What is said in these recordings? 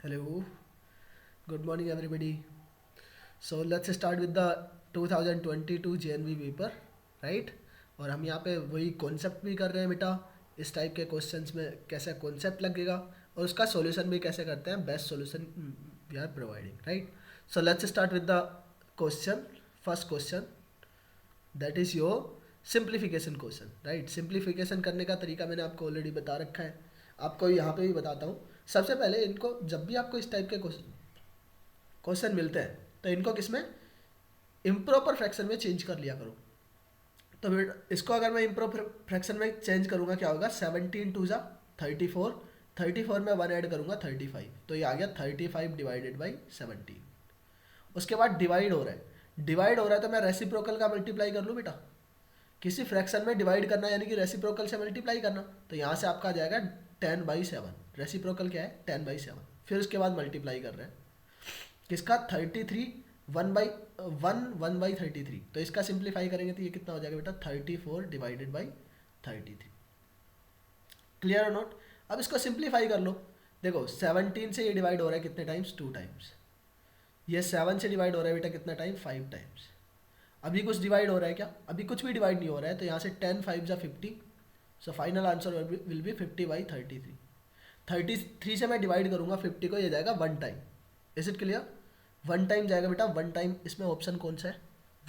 Hello, good morning everybody. So let's start with the 2022 JNV paper, right? और हम यहाँ पे वही कॉन्सेप्ट भी कर रहे हैं बेटा, इस टाइप के क्वेश्चंस में कैसा कॉन्सेप्ट लगेगा और उसका सॉल्यूशन भी कैसे करते हैं, best solution we are providing, right? So let's start with the question. First question that is your simplification question, right? Simplification करने का तरीका मैंने आपको ऑलरेडी बता रखा है, आपको यहाँ पे भी बताता हूँ. सबसे पहले इनको जब भी आपको इस टाइप के क्वेश्चन मिलते हैं तो इनको किसमें इम्प्रॉपर फ्रैक्शन में चेंज कर लिया करो. तो फिर इसको अगर मैं इम्प्रॉपर फ्रैक्शन में चेंज करूँगा क्या होगा, 17 2 = 34, 34 में 1 ऐड करूँगा 35, तो ये आ गया 35 डिवाइडेड बाई 17. उसके बाद डिवाइड हो रहा है, डिवाइड हो रहा है तो मैं रेसिप्रोकल का मल्टीप्लाई कर लूँ बेटा. किसी फ्रैक्शन में डिवाइड करना यानी कि रेसिप्रोकल से मल्टीप्लाई करना, तो यहाँ से आपका आ जाएगा 10/7. रेसिप्रोकल क्या है, 10/7. फिर उसके बाद मल्टीप्लाई कर रहे हैं किसका, 33 1/33. तो इसका सिंप्लीफाई करेंगे तो ये कितना हो जाएगा बेटा, 34 डिवाइडेड बाई 33. क्लियर और नोट. अब इसको सिंप्लीफाई कर लो. देखो 17 से ये डिवाइड हो रहा है कितने टाइम्स, 2 टाइम्स. ये 7 से डिवाइड हो रहा है बेटा कितना टाइम, 5 टाइम्स. अभी कुछ डिवाइड हो रहा है क्या, अभी कुछ भी डिवाइड नहीं हो रहा है, तो यहाँ से 10 5 = 50. So final answer will be 50/33. 33 से मैं डिवाइड करूँगा 50 को, ये जाएगा 1 time. Is it clear, 1 time जाएगा बेटा, 1 टाइम. इसमें ऑप्शन कौन सा है,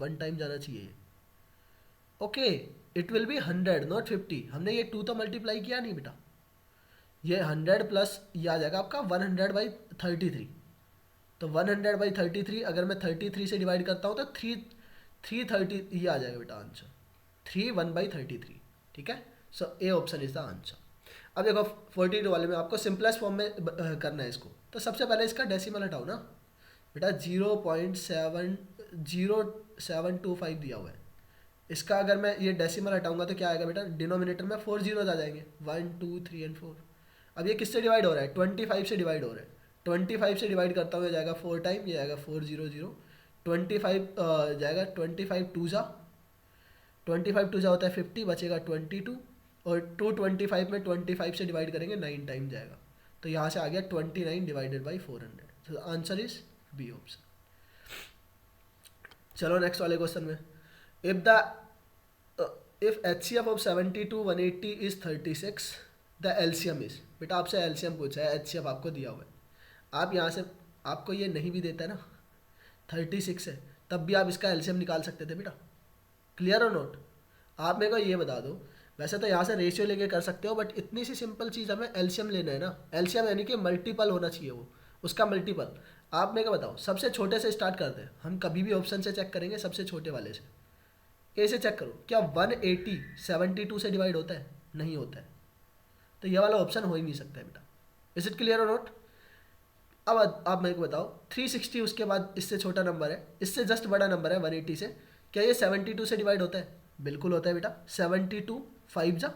1 टाइम जाना चाहिए. Okay, it will be 100 not 50. हमने ये 2 तो मल्टीप्लाई किया नहीं बेटा, ये 100 प्लस ये आ जाएगा आपका 100/33. तो 100/33 अगर मैं 33 से डिवाइड करता हूँ तो 330 ये आ जाएगा बेटा आंसर, 3 1/33. ठीक है, so A option is the answer. अब देखो 42 वाले में आपको सिंपलेस्ट फॉर्म में करना है इसको. तो सबसे पहले इसका डेसिमल हटाओ ना बेटा, 0.70725 दिया हुआ है. इसका अगर मैं ये डेसिमल हटाऊंगा तो क्या आएगा बेटा, डिनोमिनेटर में 4 जीरोज आ जाएंगे, 1 2 3 एंड 4. अब ये किससे डिवाइड हो रहा है, 25 से डिवाइड हो रहा है. 25 से डिवाइड करता हूँ, ये जाएगा 4 टाइम, ये आएगा 400. 25 जाएगा 25 2 होता है 50, बचेगा 22. और 225 में 25 से डिवाइड करेंगे 9 टाइम जाएगा, तो यहाँ से आ गया 29 डिवाइडेड बाई 400. तो आंसर इज बी ऑप्शन. चलो नेक्स्ट वाले क्वेश्चन में. If the if HCF of 72 180 is 36, the LCM is. बेटा आपसे LCM पूछा है, HCF आपको दिया हुआ है. आप यहाँ से आपको ये नहीं भी देता है ना, 36 है, तब भी आप इसका LCM निकाल सकते थे बेटा. क्लियर और नोट. आप मेरे को ये बता दो, वैसे तो यहाँ से रेशियो लेके कर सकते हो, बट इतनी सी सिंपल चीज़ हमें LCM लेना है ना. LCM यानी कि मल्टीपल होना चाहिए, वो उसका मल्टीपल. आप मेरे को बताओ, सबसे छोटे से स्टार्ट करते हैं हम, कभी भी ऑप्शन से चेक करेंगे, सबसे छोटे वाले से. ए से चेक करो, क्या 180 72 से डिवाइड होता है, नहीं होता है, तो ये वाला ऑप्शन हो ही नहीं सकता है बेटा. इज इट क्लियर और नोट. अब आप मेरे को बताओ, 360 उसके बाद इससे छोटा नंबर है, इससे जस्ट बड़ा नंबर है 180 से, क्या ये 72 से डिवाइड होता है, बिल्कुल होता है बेटा. 72 5 जा,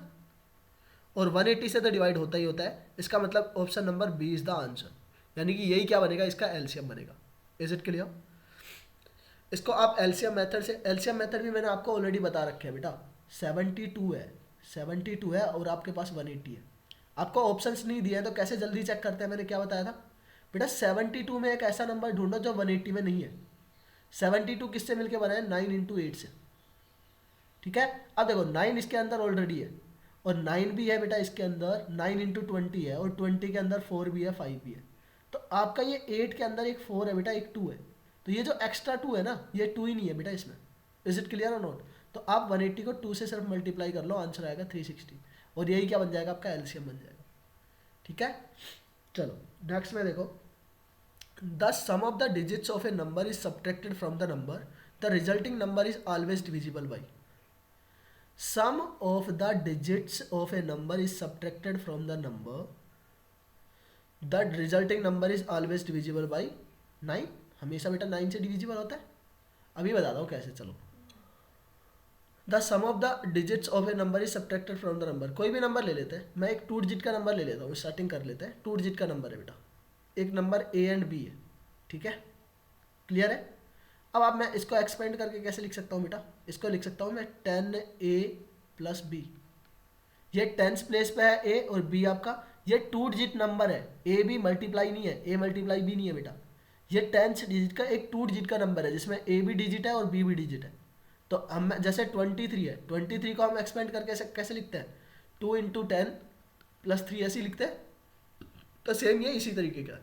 और 180 से तो डिवाइड होता ही होता है. इसका मतलब option number B is the answer, यानी कि यही क्या बनेगा, इसका LCM बनेगा. Is it clear. इसको आप LCM मेथड से, LCM मेथड भी मैंने आपको ऑलरेडी बता रखे है बेटा. 72 है और आपके पास 180 है. आपको ऑप्शंस नहीं दिए हैं तो कैसे जल्दी चेक करते हैं, मैंने क्या बताया था बेटा, 72 में एक ऐसा नंबर ढूंढो जो 180 में नहीं है. 72 किससे मिलके बना है, 9 × 8 से. ठीक है, अब देखो 9 इसके अंदर ऑलरेडी है, और 9 भी है बेटा इसके अंदर, 9 × 20 है, और 20 के अंदर 4 भी है, 5 भी है. तो आपका ये 8 के अंदर एक 4 है बेटा, एक 2 है, तो ये जो एक्स्ट्रा 2 है ना, ये 2 ही नहीं है बेटा इसमें. इज इट क्लियर और नोट. तो आप 180 को 2 से सिर्फ मल्टीप्लाई कर लो, आंसर आएगा 360, और यही क्या बन जाएगा, आपका LCM बन जाएगा. ठीक है, चलो नेक्स्ट में देखो. The sum of the digits of a number is subtracted from the number, the resulting number is always divisible by. Sum of the digits of a number is subtracted from the number, the resulting number is always divisible by 9. हमेशा बेटा 9 से divisible होता है. अभी बताता हूँ कैसे. चलो, the sum of the digits of a number is subtracted from the number. कोई भी नंबर ले लेते हैं, मैं एक 2 डिजिट का नंबर ले लेता हूँ, स्टार्टिंग कर लेते हैं. 2 डिजिट का नंबर है बेटा, एक नंबर A एंड B है. ठीक है, क्लियर है. अब आप, मैं इसको एक्सपेंड करके कैसे लिख सकता हूँ बेटा, इसको लिख सकता हूँ मैं 10A + B. ये 10th प्लेस पे है A, और B आपका ये 2 डिजिट नंबर है, ए बी मल्टीप्लाई नहीं है, ए मल्टीप्लाई बी नहीं है बेटा, ये 10 डिजिट का एक 2 डिजिट का नंबर है जिसमें ए भी डिजिट है और बी भी डिजिट है। तो हम जैसे 23 है, 23 को हम एक्सपेंड करके कैसे लिखते हैं, 2 इंटू 10 प्लस 3 ऐसे ही लिखते हैं। तो सेम ये इसी तरीके का है।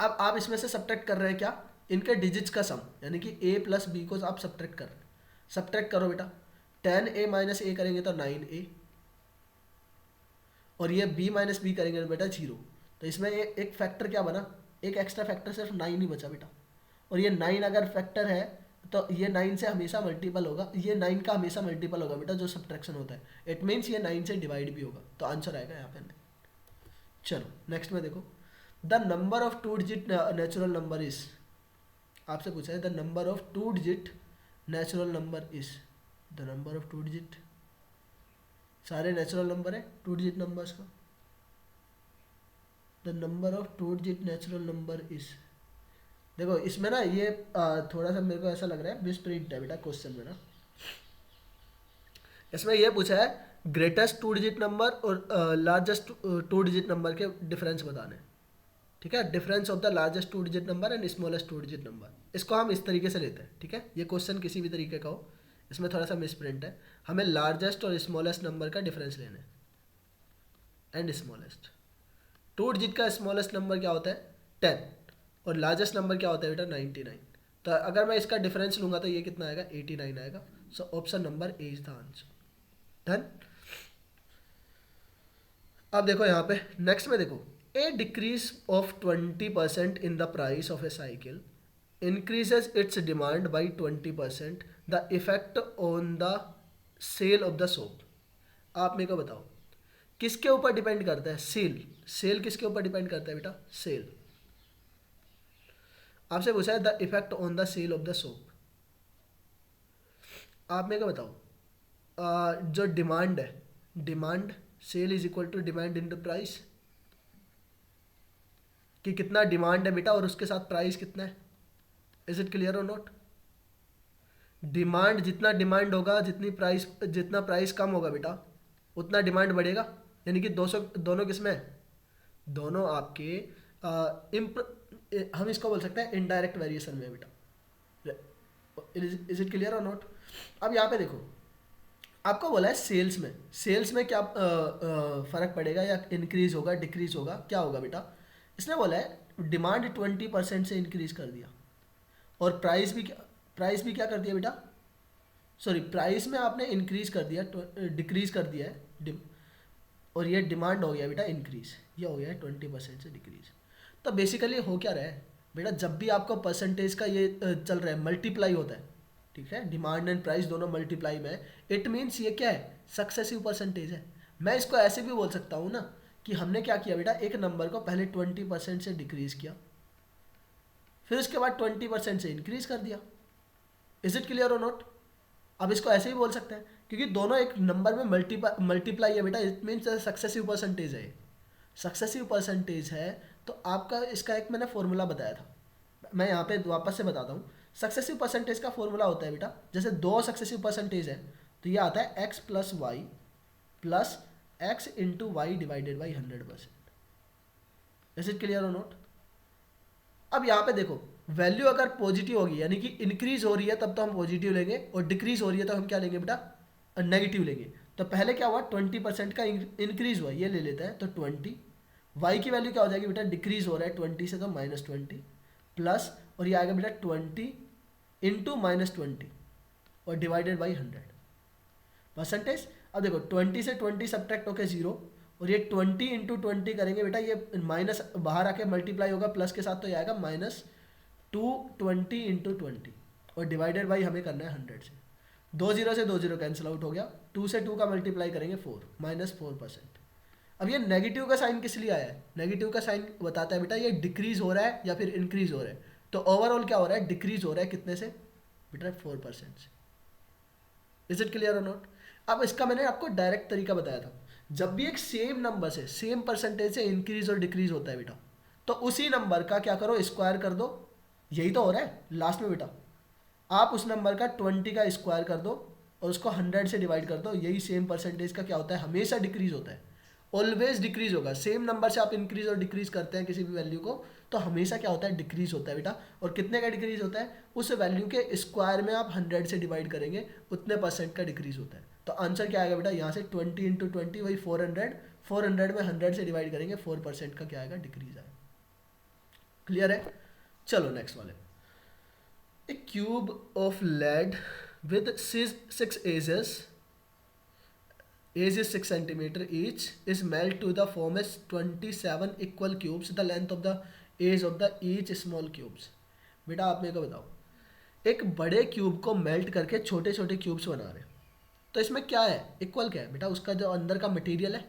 अब आप इसमें से सब्ट्रैक्ट कर रहे हैं क्या, इनके डिजिट्स का सम, यानी कि a प्लस बी को आप सब्ट्रैक्ट कर रहे हैं। सब्ट्रैक्ट करो बेटा, 10a माइनस ए करेंगे तो 9a, और ये b माइनस बी करेंगे तो बेटा 0। तो इसमें एक फैक्टर क्या बना, एक एक्स्ट्रा फैक्टर सिर्फ 9 ही बचा बेटा। और ये 9 अगर फैक्टर है तो ये 9 से हमेशा मल्टीपल होगा, ये 9 का हमेशा मल्टीपल होगा बेटा जो सब्ट्रैक्शन होता है। इट मीन्स ये 9 से डिवाइड भी होगा, तो आंसर आएगा यहाँ पे 9। चलो नेक्स्ट में देखो, the number of 2 digit natural number is, आपसे पूछा है the number of 2 digit natural number is, the number of 2 digit, सारे नेचुरल नंबर है 2 डिजिट नंबर्स का, the number of 2 digit natural number is. देखो इसमें ना ये थोड़ा सा मेरे को ऐसा लग रहा है मिसप्रिंट है बेटा क्वेश्चन में ना। इसमें ये पूछा है ग्रेटेस्ट 2 डिजिट नंबर और लार्जेस्ट 2 डिजिट नंबर के डिफरेंस बताने, ठीक है, difference of the largest 2 digit number and smallest 2 digit number. इसको हम इस तरीके से लेते हैं, ठीक है, ये क्वेश्चन किसी भी तरीके का हो, इसमें थोड़ा सा मिसप्रिंट है। हमें लार्जेस्ट और स्मॉलेस्ट नंबर का डिफरेंस लेना है एंड स्मॉलेस्ट। 2 डिजिट का स्मॉलेस्ट नंबर क्या होता है 10, और लार्जेस्ट नंबर क्या होता है बेटा 99। तो अगर मैं इसका डिफरेंस लूँगा तो ये कितना आएगा 89 आएगा। So option number A is the answer. Done. अब देखो यहाँ पे नेक्स्ट में देखो, a decrease of 20% in the price of a cycle increases its demand by 20%, the effect on the sale of the soap। आप मेरे को बताओ किसके ऊपर डिपेंड करता है, सेल, सेल किसके ऊपर डिपेंड करता है बेटा, सेल। आपसे पूछा है the effect on the sale of the soap. आप मेरे को बताओ जो डिमांड है, demand sale is equal to demand into price, कि कितना डिमांड है बेटा और उसके साथ प्राइस कितना है। इज इट क्लियर और नॉट। डिमांड, जितना डिमांड होगा, जितना प्राइस कम होगा बेटा उतना डिमांड बढ़ेगा, यानी कि 200 दोनों किसमें है, दोनों आपके हम इसको बोल सकते हैं इनडायरेक्ट वेरिएशन में बेटा। इज इट क्लियर और नॉट। अब यहाँ पे देखो आपको बोला है सेल्स में, सेल्स में क्या फ़र्क पड़ेगा या इंक्रीज होगा डिक्रीज होगा, क्या होगा बेटा। इसने बोला है डिमांड 20% से इंक्रीज कर दिया और प्राइस भी क्या कर दिया बेटा, सॉरी प्राइस में आपने इंक्रीज कर दिया, डिक्रीज कर दिया है, और ये डिमांड हो गया बेटा इंक्रीज, ये हो गया है 20% से डिक्रीज। तो बेसिकली हो क्या रहा है बेटा, जब भी आपको परसेंटेज का ये चल रहा है मल्टीप्लाई होता है, ठीक है, डिमांड एंड प्राइस दोनों मल्टीप्लाई में है, इट मीन्स ये क्या है सक्सेसिव परसेंटेज है। मैं इसको ऐसे भी बोल सकता हूँ ना कि हमने क्या किया बेटा, एक नंबर को पहले 20% से डिक्रीज किया, फिर उसके बाद 20% से इंक्रीज कर दिया। इज इट क्लियर और नॉट। अब इसको ऐसे ही बोल सकते हैं क्योंकि दोनों एक नंबर में मल्टीप्लाई है बेटा, इट मीन्स सक्सेसिव परसेंटेज है, सक्सेसिव परसेंटेज है। तो आपका इसका एक मैंने फॉर्मूला बताया था, मैं यहाँ पे वापस से बताता हूँ। सक्सेसिव परसेंटेज का फॉर्मूला होता है बेटा, जैसे 2 सक्सेसिव परसेंटेज है तो ये आता है x plus y plus x into y divided by 100%। Is it clear और नॉट। अब यहाँ पे देखो वैल्यू अगर पॉजिटिव होगी यानी कि इंक्रीज हो रही है तब तो हम पॉजिटिव लेंगे, और डिक्रीज हो रही है तो हम क्या लेंगे बेटा, नेगेटिव लेंगे। तो पहले क्या हुआ 20% का इंक्रीज हुआ, ये ले लेते हैं, तो 20 वाई की वैल्यू क्या हो जाएगी बेटा, डिक्रीज हो रहा है 20 से तो -20 प्लस, और ये आएगा बेटा 20 इंटू -20 और डिवाइडेड बाई 100% अब देखो 20 से 20 सब्ट्रैक्ट होकर 0, और ये 20 इंटू 20 करेंगे बेटा, ये माइनस बाहर आके मल्टीप्लाई होगा प्लस के साथ, तो ये आएगा -220 इंटू 20 और डिवाइडेड बाई हमें करना है 100 से। 2 0 से 2 0 कैंसिल आउट हो गया, 2 से 2 का मल्टीप्लाई करेंगे 4 -4%। अब ये नेगेटिव का साइन किस लिए आया है, नेगेटिव का साइन बताता है बेटा ये डिक्रीज हो रहा है या फिर इंक्रीज हो रहा है। तो ओवरऑल क्या हो रहा है, डिक्रीज हो रहा है कितने से बेटा, 4% से। इज इट क्लियर और नॉट। अब इसका मैंने आपको डायरेक्ट तरीका बताया था, जब भी एक सेम नंबर से सेम परसेंटेज से इंक्रीज और डिक्रीज होता है बेटा, तो उसी नंबर का क्या करो, स्क्वायर कर दो। यही तो हो रहा है लास्ट में बेटा, आप उस नंबर का 20 का स्क्वायर कर दो और उसको 100 से डिवाइड कर दो। यही सेम परसेंटेज का क्या होता है, हमेशा डिक्रीज होता है। ऑलवेज डिक्रीज होगा। सेम नंबर से आप इंक्रीज और डिक्रीज करते हैं किसी भी वैल्यू को तो हमेशा क्या होता है, डिक्रीज होता है बेटा। और कितने का डिक्रीज होता है, उस वैल्यू के स्क्वायर में आप 100 से डिवाइड करेंगे उतने % का डिक्रीज होता है। तो आंसर क्या आएगा बेटा, यहाँ से 20 इंटू 20 वही 400, 400 में 100 से डिवाइड करेंगे 4% का क्या आएगा, डिक्रीज आएगा। क्लियर है। चलो नेक्स्ट वाले, a cube of lead with 6 edges, edge is 6 centimeter each, is melt to the form as 27 equal cubes, the length of the edge of the each small cubes। बेटा आप मेरे को बताओ, एक बड़े क्यूब को मेल्ट करके छोटे छोटे क्यूब्स बना रहे हैं, तो इसमें क्या है, इक्वल क्या है बेटा, उसका जो अंदर का मटेरियल है,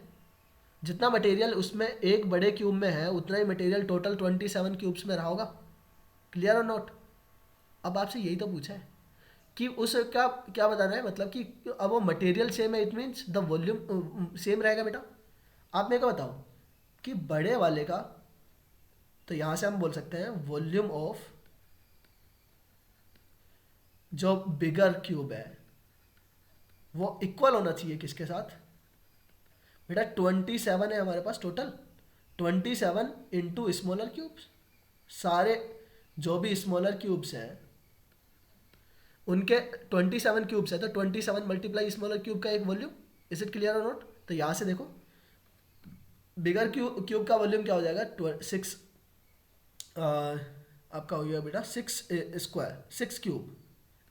जितना मटेरियल उसमें एक बड़े क्यूब में है उतना ही मटेरियल टोटल 27 क्यूब्स में रहा होगा। क्लियर और नॉट। अब आपसे यही तो पूछा है कि उस क्या क्या बताना है, मतलब कि अब वो मटेरियल सेम है, it means the volume same रहेगा बेटा। आप मेरे को बताओ कि बड़े वाले का, तो यहाँ से हम बोल सकते हैं वॉल्यूम ऑफ जो बिगर क्यूब है वो इक्वल होना चाहिए किसके साथ बेटा, 27 है हमारे पास टोटल, 27 इंटू स्मॉलर क्यूब्स। सारे जो भी स्मॉलर क्यूब्स हैं उनके 27 क्यूब्स है, तो 27 मल्टीप्लाई स्मॉलर क्यूब का एक वॉल्यूम। इज इट क्लियर और नॉट। तो यहाँ से देखो बिगर क्यूब का वॉल्यूम क्या हो जाएगा, 6 आपका हो गया बेटा 6 स्क्वायर 6 क्यूब,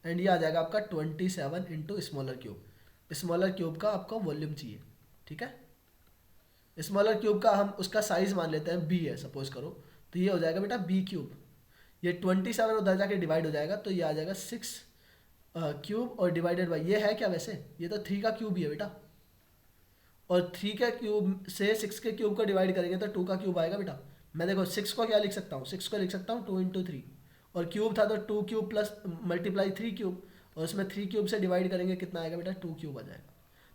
एंड ये आ जाएगा आपका 27 into smaller cube. Smaller cube का आपको वॉल्यूम चाहिए, ठीक है। स्मॉलर क्यूब का हम उसका साइज मान लेते हैं बी है सपोज करो, तो ये हो जाएगा बेटा बी क्यूब। ये 27 उधर जाके डिवाइड हो जाएगा तो ये आ जाएगा 6 क्यूब और डिवाइडेड बाई, ये है क्या वैसे, ये तो 3 का क्यूब ही है बेटा, और 3 के क्यूब से 6 के क्यूब को डिवाइड करेंगे तो 2 का क्यूब आएगा बेटा। मैं देखो 6 को क्या लिख सकता हूँ, 6 को लिख सकता हूँ 2 इंटू 3, और क्यूब था तो 2 क्यूब प्लस मल्टीप्लाई 3 क्यूब, और उसमें 3 क्यूब से डिवाइड करेंगे कितना आएगा बेटा, 2 क्यूब आ जाएगा।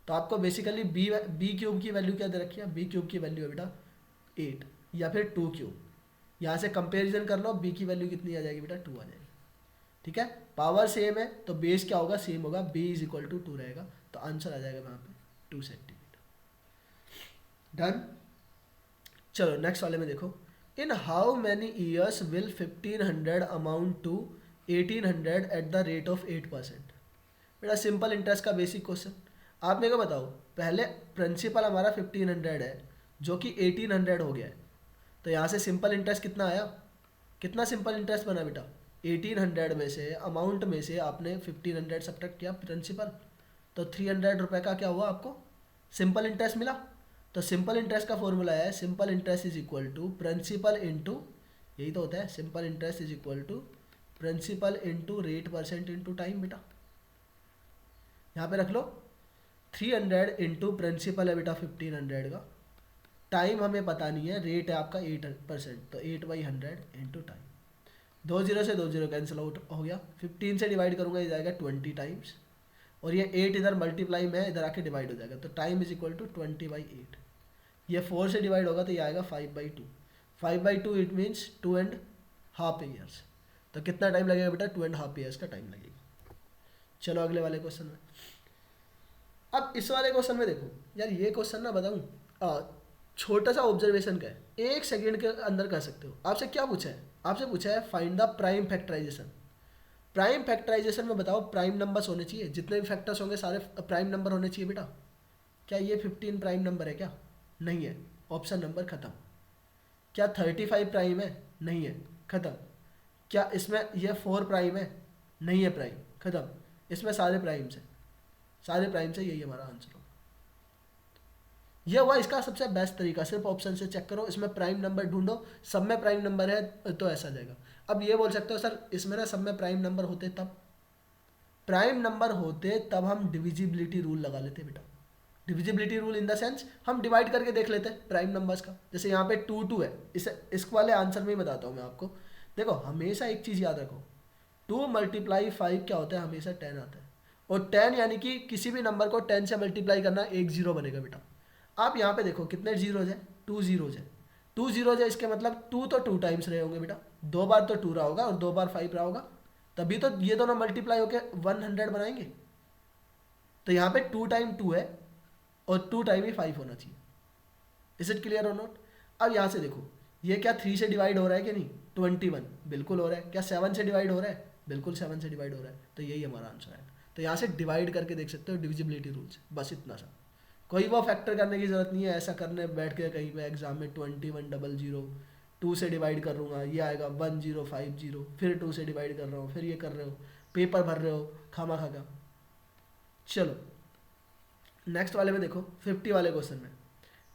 तो आपको बेसिकली बी क्यूब की वैल्यू क्या दे रखी है, बी क्यूब की वैल्यू है बेटा 8 या फिर 2 क्यूब। यहाँ से कंपेरिजन कर लो, बी की वैल्यू कितनी आ जाएगी बेटा, 2 आ जाएगी, ठीक है। पावर सेम है तो बेस क्या होगा, सेम होगा, b इज इक्वल टू 2 रहेगा, तो आंसर आ जाएगा वहाँ पे 2 सेंटीमीटर। डन। चलो नेक्स्ट वाले में देखो, in how many years will 1500 amount to 1800 at the rate of 8%। बेटा सिंपल इंटरेस्ट का बेसिक क्वेश्चन। आप मेरे को बताओ, पहले प्रिंसिपल हमारा 1500 है जो कि 1800 हो गया है, तो यहाँ से सिंपल इंटरेस्ट कितना आया, कितना सिंपल इंटरेस्ट बना बेटा, 1800 में से अमाउंट में से आपने 1500 सब्ट्रैक्ट किया प्रिंसिपल, तो 300 रुपये का क्या हुआ आपको सिंपल इंटरेस्ट मिला। तो सिंपल इंटरेस्ट का फॉर्मूला है, simple interest is equal to principal into, यही तो होता है, simple interest is equal to principal into rate % into time बेटा। यहाँ पे रख लो 300 इंटू प्रिंसिपल है बेटा 1500 का, टाइम हमें पता नहीं है, रेट है आपका 8%, तो 8/100 इंटू टाइम। 2 0 से 2 0 कैंसिल आउट हो गया, 15 से डिवाइड करूँगा ये जाएगा 20 टाइम्स, और ये 8 इधर मल्टीप्लाई में इधर आके डिवाइड हो जाएगा, तो टाइम इज इक्वल टू 20/8। ये 4 से डिवाइड होगा तो ये आएगा 5/2, 5/2 इट मीन्स 2.5 ईयर्स। तो कितना टाइम लगेगा बेटा, 2.5 ईयर्स का टाइम लगेगा। चलो अगले वाले क्वेश्चन में। अब इस वाले क्वेश्चन में देखो यार, ये क्वेश्चन ना बताऊँ छोटा सा ऑब्जर्वेशन का है, 1 सेकेंड के अंदर कर सकते हो। आपसे क्या पूछा है, आपसे पूछा है find the prime factorization. Prime factorization में बताओ प्राइम नंबर्स होने चाहिए, जितने भी फैक्टर्स होंगे सारे प्राइम नंबर होने चाहिए बेटा। क्या ये 15 प्राइम नंबर है क्या, नहीं है, ऑप्शन नंबर खत्म। क्या 35 प्राइम है, नहीं है, खत्म। क्या इसमें ये 4 प्राइम है, नहीं है प्राइम, खत्म। इसमें सारे प्राइम से, सारे प्राइम से, यही हमारा आंसर होगा। यह हुआ इसका सबसे बेस्ट तरीका, सिर्फ ऑप्शन से चेक करो, इसमें प्राइम नंबर ढूंढो, सब में प्राइम नंबर है तो ऐसा जाएगा। अब ये बोल सकते हो सर इसमें ना सब में प्राइम नंबर होते तब, प्राइम नंबर होते तब हम डिविजिबिलिटी रूल लगा लेते बेटा। Divisibility rule in the sense हम डिवाइड करके देख लेते हैं प्राइम नंबर्स का। जैसे यहाँ पे 2 2 है, इस वाले आंसर में ही बताता हूँ मैं आपको। देखो हमेशा एक चीज़ याद रखो, 2 × 5 क्या होता है, हमेशा 10 आता है, और 10 यानी कि किसी भी नंबर को 10 से मल्टीप्लाई करना, 1 0 बनेगा बेटा। आप यहाँ पे देखो कितने जीरोज है, 2 जीरोज है, 2 जीरोज है, इसके मतलब 2 तो 2 टाइम्स रहे होंगे बेटा, 2 बार तो 2 रहा होगा और 2 बार 5 रहा होगा, तभी तो ये दोनों मल्टीप्लाई होकर 100 बनाएंगे। तो यहाँ पे 2 टाइम 2 है और 2 टाइम ही 5 होना चाहिए। इज इट क्लियर और नॉट? अब यहाँ से देखो, ये क्या 3 से डिवाइड हो रहा है कि नहीं? 21 बिल्कुल हो रहा है। क्या 7 से डिवाइड हो रहा है? बिल्कुल 7 से डिवाइड हो रहा है। तो यही हमारा आंसर है। तो यहाँ से डिवाइड करके देख सकते हो डिविजिबिलिटी रूल्स, बस इतना सा। कोई वो फैक्टर करने की ज़रूरत नहीं है, ऐसा करने बैठ के कहीं पे एग्जाम में 2100 2 से डिवाइड कर लूँगा, ये आएगा 1050, फिर 2 से डिवाइड कर रहा हूँ, फिर ये कर रहे हो, पेपर भर रहे हो खामा खा का। चलो नेक्स्ट वाले में देखो, 50 वाले क्वेश्चन में,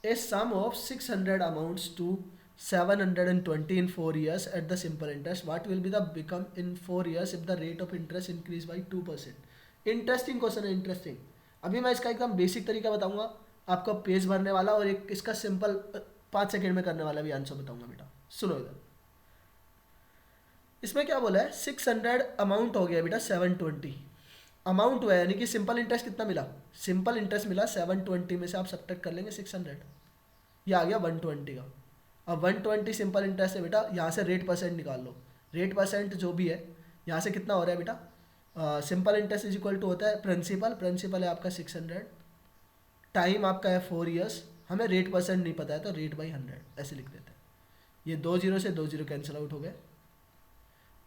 ए सम of 600 amounts to 720 in 4 years at the simple interest, what will be the become in 4 years if the rate of interest increase by 2%? Interesting question है, इंटरेस्टिंग। अभी मैं इसका एकदम बेसिक तरीका बताऊंगा आपको, पेज भरने वाला, और एक इसका सिंपल 5 सेकेंड में करने वाला भी आंसर बताऊंगा बेटा। सुनो इधर, इसमें क्या बोला है, 600 अमाउंट हो गया बेटा 720 अमाउंट हुआ है, यानी कि सिंपल इंटरेस्ट कितना मिला? सिंपल इंटरेस्ट मिला 720 में से आप सब्ट्रैक्ट कर लेंगे 600, ये आ गया 120 का। अब 120 सिंपल इंटरेस्ट है बेटा, यहाँ से रेट परसेंट निकाल लो। रेट परसेंट जो भी है यहाँ से कितना हो रहा है बेटा, simple interest is equal to होता है प्रिंसिपल, प्रिंसिपल है आपका 600, टाइम आपका है 4 ईयर्स, हमें रेट परसेंट नहीं पता है तो रेट बाई 100 ऐसे लिख देते हैं। ये 2 0 से 2 0 कैंसिल आउट हो गए,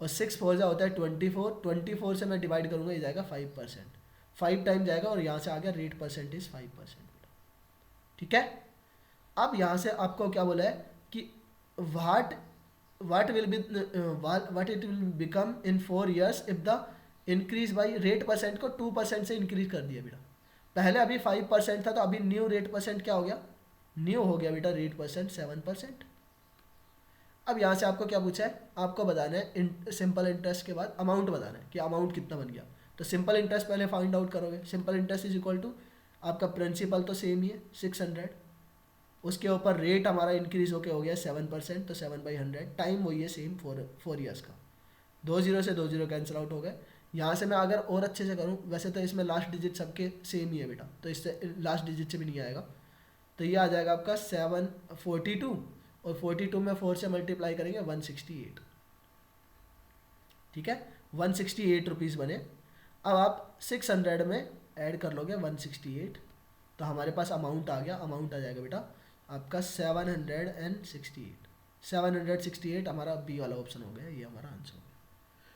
और 6 4 जा होता है 24, 24 से मैं डिवाइड करूँगा, ये जाएगा 5%, 5 टाइम जाएगा, और यहाँ से आ गया रेट परसेंटेज 5%। ठीक है, अब यहाँ से आपको क्या बोला है कि what it will become in 4 years if the increase by rate percent को 2% से इंक्रीज कर दिया बेटा। पहले अभी 5% था, तो अभी न्यू रेट परसेंट क्या हो गया, न्यू हो गया बेटा रेट परसेंट 7%। अब यहाँ से आपको क्या पूछा है, आपको बताना है सिंपल इंटरेस्ट के बाद अमाउंट बताना है कि अमाउंट कितना बन गया। तो सिंपल इंटरेस्ट पहले फाइंड आउट करोगे, simple interest is equal to आपका प्रिंसिपल तो सेम ही है 600, उसके ऊपर रेट हमारा इंक्रीज होके हो गया 7%, तो 7/100, टाइम वही है सेम 4 ईयर्स का। 2 0 से 2 0 कैंसिल आउट हो गए। यहाँ से मैं अगर और अच्छे से करूँ, वैसे तो इसमें लास्ट डिजिट सबके सेम ही है बेटा, तो इससे लास्ट डिजिट से भी नहीं आएगा, तो ये आ जाएगा आपका 742, और 42 में 4 से मल्टीप्लाई करेंगे 168। ठीक है, 168 रुपीज़ बने। अब आप 600 में ऐड कर लोगे 168, तो हमारे पास अमाउंट आ गया, अमाउंट आ जाएगा बेटा आपका 768 हमारा बी वाला ऑप्शन हो गया, ये हमारा आंसर हो गया।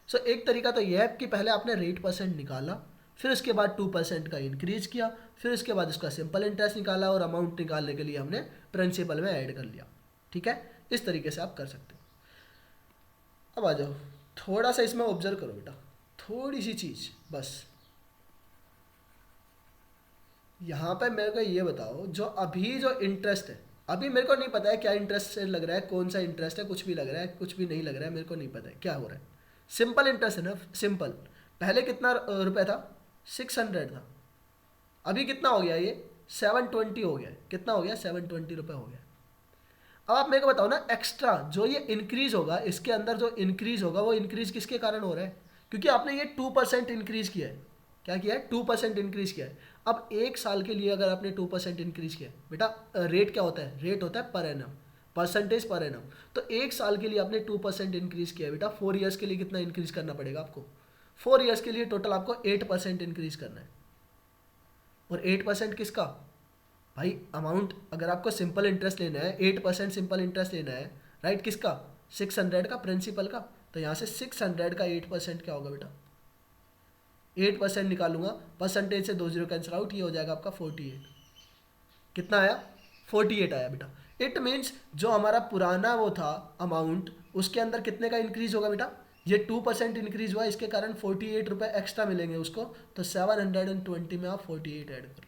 सो एक तरीका तो यह है कि पहले आपने रेट परसेंट निकाला, फिर उसके बाद 2% का इंक्रीज किया, फिर उसके बाद उसका सिंपल इंटरेस्ट निकाला, और अमाउंट निकालने के लिए हमने प्रिंसिपल में ऐड कर लिया। ठीक है, इस तरीके से आप कर सकते हो। अब आ जाओ, थोड़ा सा इसमें ऑब्जर्व करो बेटा, थोड़ी सी चीज़ बस। यहाँ पे मेरे को ये बताओ, जो अभी जो इंटरेस्ट है, अभी मेरे को नहीं पता है क्या इंटरेस्ट लग रहा है, कौन सा इंटरेस्ट है, कुछ भी लग रहा है, कुछ भी नहीं लग रहा है, मेरे को नहीं पता है क्या हो रहा है। सिंपल इंटरेस्ट है ना, सिंपल। पहले कितना रुपए था, 600 था, अभी कितना हो गया, ये 720 हो गया। कितना हो गया, 720 रुपये हो गया। अब आप मेरे को बताओ ना, एक्स्ट्रा जो ये इंक्रीज होगा, इसके अंदर जो इंक्रीज होगा, वो इंक्रीज किसके कारण हो रहा है? क्योंकि आपने ये 2% इंक्रीज किया है। क्या किया है, 2% इंक्रीज किया है। अब 1 साल के लिए अगर आपने 2% इंक्रीज किया है बेटा, रेट क्या होता है, रेट होता है per annum, percentage per annum. तो 1 साल के लिए आपने 2% इंक्रीज किया है बेटा, 4 ईयर्स के लिए कितना इंक्रीज करना पड़ेगा आपको? 4 ईयर्स के लिए टोटल आपको 8% इंक्रीज करना है। और 8% किसका भाई, अमाउंट अगर आपको सिंपल इंटरेस्ट लेना है, 8% सिंपल इंटरेस्ट लेना है, राइट, किसका, 600 का, प्रिंसिपल का। तो यहाँ से 600 का 8% क्या होगा बेटा, 8% निकालूंगा, परसेंटेज से 2 0 कैंसिल आउट, ये हो जाएगा आपका 48। कितना आया, 48 आया बेटा। इट मीन्स जो हमारा पुराना वो था अमाउंट, उसके अंदर कितने का इंक्रीज होगा बेटा, ये 2% इंक्रीज हुआ, इसके कारण 48 रुपये एक्स्ट्रा मिलेंगे उसको। तो 720 में आप 48 ऐड करो,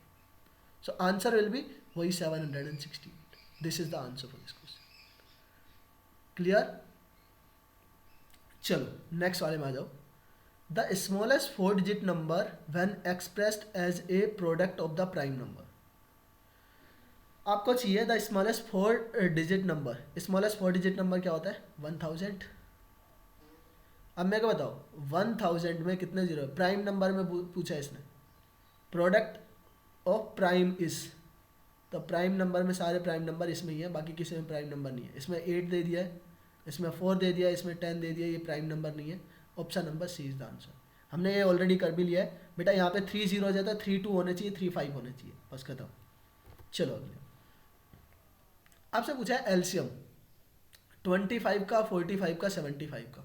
सो आंसर विल बी वही 768। This is the answer for this question. Clear? चलो नेक्स्ट वाले में आ जाओ। The smallest 4 digit number when expressed as a product of the prime number. आपको चाहिए the smallest 4 digit number. Smallest 4 digit number क्या होता है, 1000। अब मेरे को बताओ 1000 में कितने जीरो है, प्राइम नंबर में पूछा है इसने, प्रोडक्ट ऑफ प्राइम इज, तो प्राइम नंबर में सारे प्राइम नंबर इसमें ही है, बाकी किसी में प्राइम नंबर नहीं है। इसमें 8 दे दिया है, इसमें 4 दे दिया है, इसमें 10 दे दिया है, ये प्राइम नंबर नहीं है। Option number C is the answer. हमने ये ऑलरेडी कर भी लिया है बेटा, यहाँ पे 3 0 जाता है, 3 2 होने चाहिए, 3 5 होने चाहिए, बस खत्म। चलो अगले। आपसे पूछा है एलसीएम 25 का, 45 का, 75 का।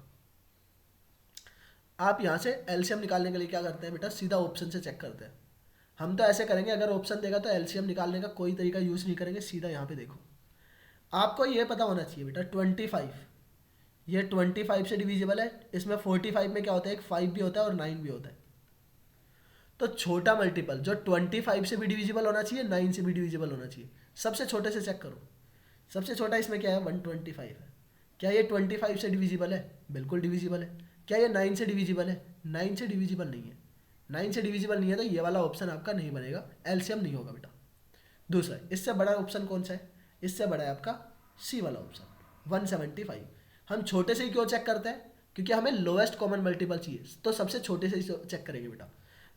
आप यहाँ से एलसीएम निकालने के लिए क्या करते हैं बेटा, सीधा ऑप्शन से चेक करते हैं। हम तो ऐसे करेंगे, अगर ऑप्शन देगा तो एलसीएम निकालने का कोई तरीका यूज़ नहीं करेंगे, सीधा यहाँ पे देखो। आपको ये पता होना चाहिए बेटा 25, ये 25 से डिविजिबल है। इसमें 45 में क्या होता है, एक 5 भी होता है और 9 भी होता है। तो छोटा मल्टीपल जो 25 से भी डिविजिबल होना चाहिए, 9 से भी डिविजिबल होना चाहिए। सबसे छोटे से चेक करो, सबसे छोटा इसमें क्या है, 125 है। क्या ये 25 से डिविजिबल है? बिल्कुल डिविजिबल है। क्या ये 9 से डिविजिबल है? 9 से डिविजिबल नहीं है। 9 से डिविजिबल नहीं है तो ये वाला ऑप्शन आपका नहीं बनेगा, एलसीएम नहीं होगा बेटा। दूसरा, इससे बड़ा ऑप्शन कौन सा है? इससे बड़ा है आपका सी वाला ऑप्शन 175। हम छोटे से ही क्यों चेक करते हैं? क्योंकि हमें लोएस्ट कॉमन मल्टीपल चाहिए, तो सबसे छोटे से ही चेक करेंगे बेटा।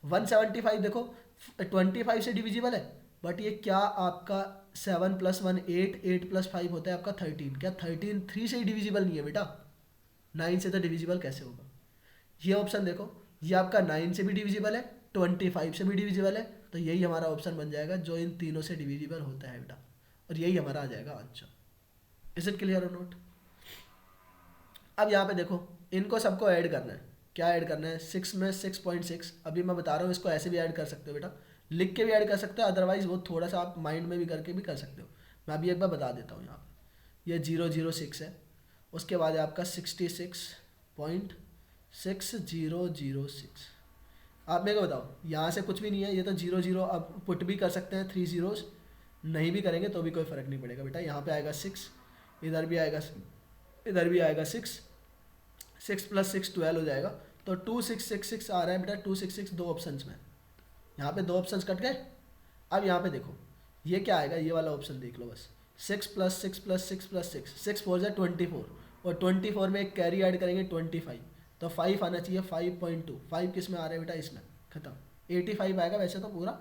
175 देखो 25 से डिविजिबल है, बट ये क्या आपका 7 + 1 8, 8 + 5 होता है आपका 13। क्या 13 3 से ही डिविजिबल नहीं है बेटा? 9 से तो डिविजिबल कैसे होगा? ये ऑप्शन देखो, ये आपका 9 से भी डिविजिबल है, 25 से भी डिविजिबल है, तो यही हमारा ऑप्शन बन जाएगा जो इन तीनों से डिविजिबल होता है बेटा, और यही हमारा आ जाएगा आंसर। इज इट क्लियर और नोट? अब यहाँ पे देखो, इनको सबको ऐड करना है। क्या ऐड करना है? 6 में 6.6, अभी मैं बता रहा हूँ, इसको ऐसे भी ऐड कर सकते हो बेटा, लिख के भी ऐड कर सकते हो, अदरवाइज वो थोड़ा सा आप माइंड में भी करके भी कर सकते हो। मैं अभी एक बार बता देता हूँ। यहाँ पे ये 006 है, उसके बाद है आपका 66.6006। आप मेरे को बताओ, यहाँ से कुछ भी नहीं है, ये तो 00, आप पुट भी कर सकते हैं 3 zeros, नहीं भी करेंगे तो भी कोई फ़र्क नहीं पड़ेगा बेटा। यहाँ पे आएगा 6, इधर भी आएगा, इधर भी आएगा 6, 6 + 6 12 हो जाएगा। तो 2666 आ रहा है बेटा, 266 दो ऑप्शंस में। यहाँ पे दो ऑप्शंस कट गए। अब यहाँ पे देखो, ये क्या आएगा, ये वाला ऑप्शन देख लो बस। 6 + 6 + 6 + 6, 6 4 जा 24, और 24 में एक कैरी ऐड करेंगे 25, तो 5 आना चाहिए। 5.2, 5 किस में आ रहा है बेटा? इसमें। खत्म। 85 आएगा वैसे तो पूरा,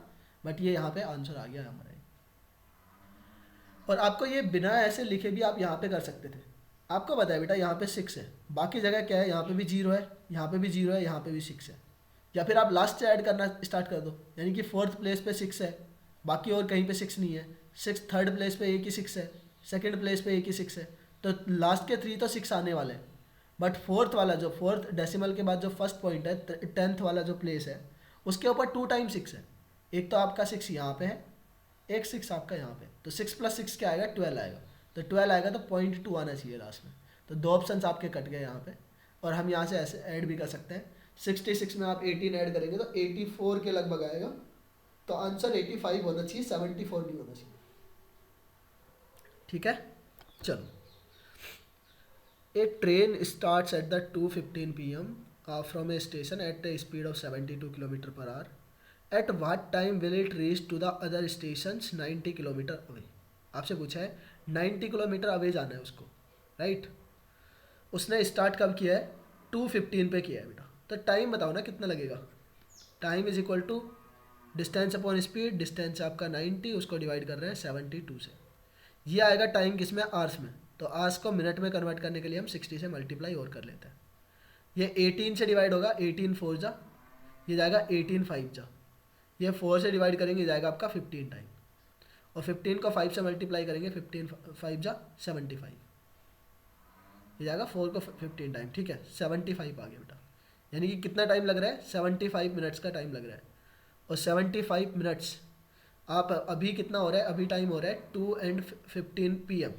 बट ये यहाँ पे आंसर आ गया हमारा। और आपको ये बिना ऐसे लिखे भी आप यहाँ पे कर सकते थे। आपको पता है बेटा यहाँ पे 6 है, बाकी जगह क्या है, यहाँ पे भी 0 है, यहाँ पे भी 0 है, यहाँ पे भी 6 है। या फिर आप लास्ट से ऐड करना स्टार्ट कर दो, यानी कि 4th प्लेस पे 6 है, बाकी और कहीं पे 6 नहीं है। 6 3rd प्लेस पे एक ही 6 है, 2nd प्लेस पे एक ही 6 है, तो लास्ट के 3 तो 6 आने वाले हैं। बट 4th वाला, जो 4th डेसिमल के बाद जो फर्स्ट पॉइंट है, 10th वाला जो प्लेस है, उसके ऊपर 2 टाइम 6 है। एक तो आपका 6 यहाँ पे है, एक 6 आपका यहाँ पे, तो 6 + 6 क्या आएगा? 12 आएगा। तो 12 आएगा तो 0.2 आना चाहिए लास्ट में। तो दो ऑप्शंस आपके कट गए यहाँ पे। और हम यहाँ से ऐसे ऐड भी कर सकते हैं। 66 में आप 18 ऐड करेंगे तो 84 के लगभग आएगा। तो आंसर 85 होना चाहिए, 74 नहीं होना चाहिए। ठीक है, चलो। A train starts at the 2:15 PM from a station at a speed of 72 km/h. At what time will it reach to the other station 90 kilometre away? आपसे पूछा है 90 किलोमीटर अवे जाना है उसको, राइट? उसने स्टार्ट कब किया है? 2:15 पे किया है बेटा। तो टाइम बताओ ना कितना लगेगा। Time is equal to distance upon speed, distance आपका 90, उसको डिवाइड कर रहे हैं 72 से। ये आएगा टाइम किस में? आवर्स में। तो आवर्स को मिनट में कन्वर्ट करने के लिए हम 60 से मल्टीप्लाई और कर लेते हैं। ये 18 से डिवाइड होगा, 18 4 जा, ये जाएगा 18 5 जा, ये 4 से डिवाइड करेंगे, ये जाएगा आपका 15 टाइम, और 15 को 5 से मल्टीप्लाई करेंगे, 15 5 जा 75, ये जाएगा 4 को 15 टाइम। ठीक है, 75 आ गया बेटा। यानी कि कितना टाइम लग रहा है? 75 मिनट्स का टाइम लग रहा है। और 75 मिनट्स आप अभी कितना हो रहा है? अभी टाइम हो रहा है 2:15 PM।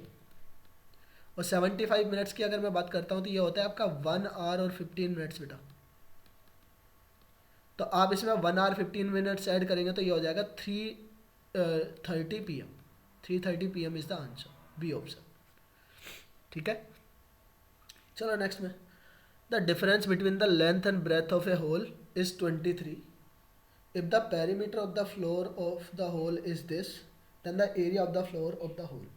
और 75 मिनट्स की अगर मैं बात करता हूँ तो ये होता है आपका 1 आवर और 15 मिनट्स बेटा। तो आप इसमें 1 आवर 15 मिनट्स ऐड करेंगे तो ये हो जाएगा 3:30 PM। 3:30 PM is the answer, B option. ठीक है, चलो नेक्स्ट में। The difference between the length and breadth of a hall is 23। If the perimeter of the floor of the hall is this, then the area of the floor of the hall.